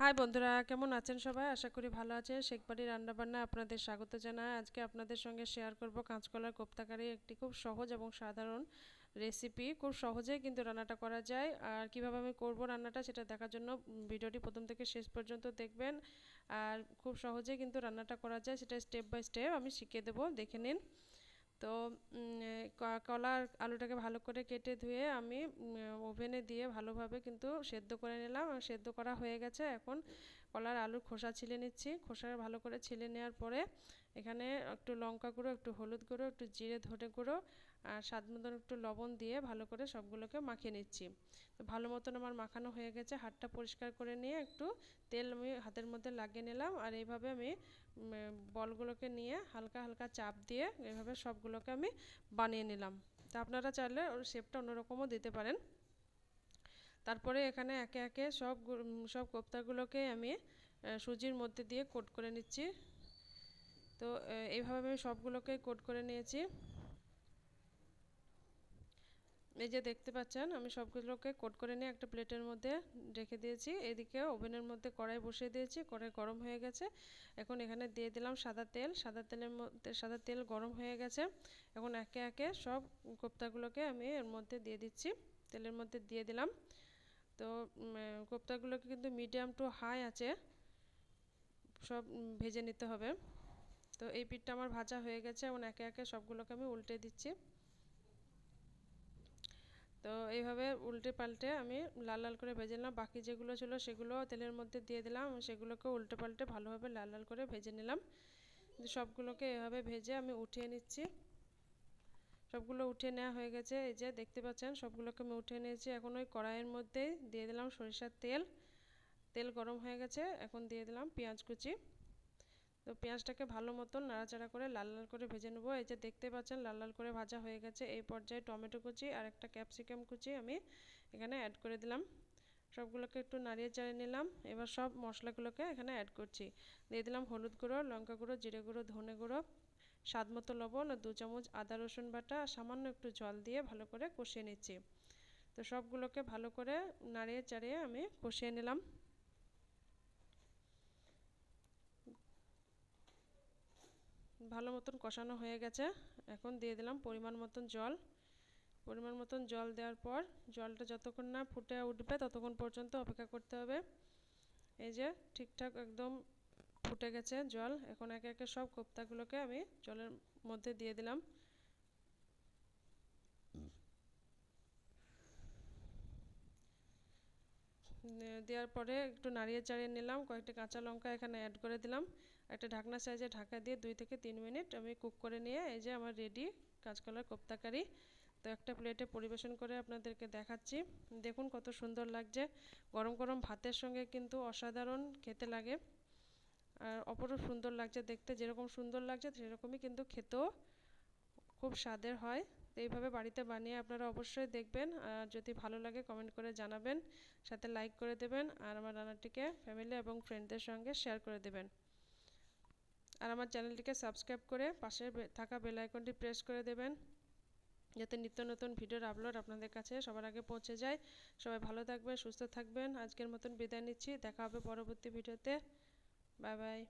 High বন্ধুরা, কেমন আছেন সবাই? আশা করি ভালো আছেন। শেখ বাড়ির রান্নাবান্না আপনাদের স্বাগত জানাই। আজকে আপনাদের সঙ্গে শেয়ার করব কাঁচকলার কোপ্তাকারি, একটি খুব সহজ এবং সাধারণ রেসিপি। খুব সহজেই কিন্তু রান্নাটা করা যায়। আর কিভাবে আমি করব রান্নাটা সেটা দেখার জন্য ভিডিওটি প্রথম থেকে শেষ পর্যন্ত দেখবেন। আর খুব সহজেই কিন্তু রান্নাটা করা যায়, সেটা স্টেপ বাই স্টেপ আমি শিখিয়ে দেবো, দেখে নিন। তো কলার আলুটাকে ভালো করে কেটে ধুয়ে আমি ওভেনে দিয়ে ভালোভাবে কিন্তু সেদ্ধ করে নিলাম। সেদ্ধ করা হয়ে গেছে। এখন কলার আলুর খোসা ছিলে নিচ্ছি। খোসা ভালো করে ছিলে নেওয়ার পরে এখানে একটু লঙ্কা গুঁড়ো, একটু হলুদ গুঁড়ো, একটু জিরে ধনে গুঁড়ো আর স্বাদ মতন একটু লবণ দিয়ে ভালো করে সবগুলোকে মাখিয়ে নিচ্ছি। তো ভালো মতন আমার মাখানো হয়ে গেছে। হাতটা পরিষ্কার করে নিয়ে একটু তেল আমি হাতের মধ্যে লাগিয়ে নিলাম। আর এইভাবে আমি বলগুলোকে নিয়ে হালকা হালকা চাপ দিয়ে এইভাবে সবগুলোকে আমি বানিয়ে নিলাম। তা আপনারা চাইলে ওর শেপটা অন্যরকমও দিতে পারেন। তারপরে এখানে একে একে সব কোপ্তাগুলোকে আমি সুজির মধ্যে দিয়ে কোট করে নিচ্ছি। তো এইভাবে আমি সবগুলোকে কোট করে নিয়েছি। এই যে দেখতে পাচ্ছেন, আমি সবগুলোকে কোট করে নিয়ে একটা প্লেটের মধ্যে রেখে দিয়েছি। এদিকে ওভেনের মধ্যে কড়াই বসিয়ে দিয়েছি। কড়াই গরম হয়ে গেছে। এখন এখানে দিয়ে দিলাম সাদা তেল। সাদা তেল গরম হয়ে গেছে। এখন একে একে সব কোপ্তাগুলোকে আমি এর মধ্যে দিয়ে দিচ্ছি। তেলের মধ্যে দিয়ে দিলাম। তো কোপ্তাগুলোকে কিন্তু মিডিয়াম টু হাই আছে সব ভেজে নিতে হবে। তো এই পিঠটা আমার ভাজা হয়ে গেছে। এখন একে একে সবগুলোকে আমি উল্টে দিচ্ছি। তো এইভাবে উল্টে পাল্টে আমি লাল লাল করে ভেজে নিলাম। বাকি যেগুলো ছিল সেগুলো তেলের মধ্যে দিয়ে দিলাম। সেগুলোকে উল্টে পাল্টে ভালোভাবে লাল লাল করে ভেজে নিলাম। সবগুলোকে এভাবে ভেজে আমি উঠিয়ে নিচ্ছি। সবগুলো উঠিয়ে নেওয়া হয়ে গেছে। এই যে দেখতে পাচ্ছেন, সবগুলোকে আমি উঠিয়ে নিয়েছি। এখন ওই কড়াইয়ের মধ্যে দিয়ে দিলাম সরিষার তেল। তেল গরম হয়ে গেছে। এখন দিয়ে দিলাম পেঁয়াজ কুচি। তো পেঁয়াজটাকে ভালো মতন নাড়াচাড়া করে লাল লাল করে ভেজে নেবো। এই যে দেখতে পাচ্ছেন লাল লাল করে ভাজা হয়ে গেছে। এই পর্যায়ে টমেটো কুচি আর একটা ক্যাপসিকাম কুচি আমি এখানে অ্যাড করে দিলাম। সবগুলোকে একটু নাড়িয়ে চাড়িয়ে নিলাম। এবার সব মশলাগুলোকে এখানে অ্যাড করছি। দিয়ে দিলাম হলুদ গুঁড়ো, লঙ্কা গুঁড়ো, জিরে গুঁড়ো, ধনে গুঁড়ো, স্বাদ মতো লবণ আর 2 চামচ আদা রসুন বাটা, সামান্য একটু জল দিয়ে ভালো করে কষিয়ে নিচ্ছি। তো সবগুলোকে ভালো করে নাড়িয়ে চাড়িয়ে আমি কষিয়ে নিলাম। ভালো মতন কষানো হয়ে গেছে। এখন দিয়ে দিলাম পরিমাণ মতন জল। পরিমাণ মতন জল দেওয়ার পর জলটা যতক্ষণ না ফুটে উঠবে ততক্ষণ পর্যন্ত অপেক্ষা করতে হবে। এই যে ঠিকঠাক একদম ফুটে গেছে জল। এখন একে একে সব কোপ্তাগুলোকে আমি জলের মধ্যে দিয়ে দিলাম। দেওয়ার পরে একটু নাড়িয়ে চাড়িয়ে নিলাম। কয়েকটা কাঁচা লঙ্কা এখানে অ্যাড করে দিলাম। একটা ঢাকনা সাইজে ঢাকা দিয়ে 2 থেকে 3 মিনিট আমি কুক করে নিয়ে এই যে আমার রেডি কাঁচকলার কোপ্তাকারি। তো একটা প্লেটে পরিবেশন করে আপনাদেরকে দেখাচ্ছি। দেখুন কত সুন্দর লাগছে। গরম গরম ভাতের সঙ্গে কিন্তু অসাধারণ খেতে লাগে। আর অপরূপ সুন্দর লাগছে দেখতে। যেরকম সুন্দর লাগছে সেরকমই কিন্তু খেতেও খুব স্বাদের হয়। তো এইভাবে বাড়িতে বানিয়ে আপনারা অবশ্যই দেখবেন। আর যদি ভালো লাগে কমেন্ট করে জানাবেন, সাথে লাইক করে দেবেন আর আমার রান্নাটিকে ফ্যামিলি এবং ফ্রেন্ডদের সঙ্গে শেয়ার করে দেবেন। আর আমার চ্যানেলটিকে সাবস্ক্রাইব করে পাশে থাকা বেল আইকনটি প্রেস করে দেবেন, যাতে নিত্য নতুন ভিডিওর আপলোড আপনাদের কাছে সবার আগে পৌঁছে যায়। সবাই ভালো থাকবেন, সুস্থ থাকবেন। আজকের মতন বিদায় নিচ্ছি। দেখা হবে পরবর্তী ভিডিওতে। Bye bye.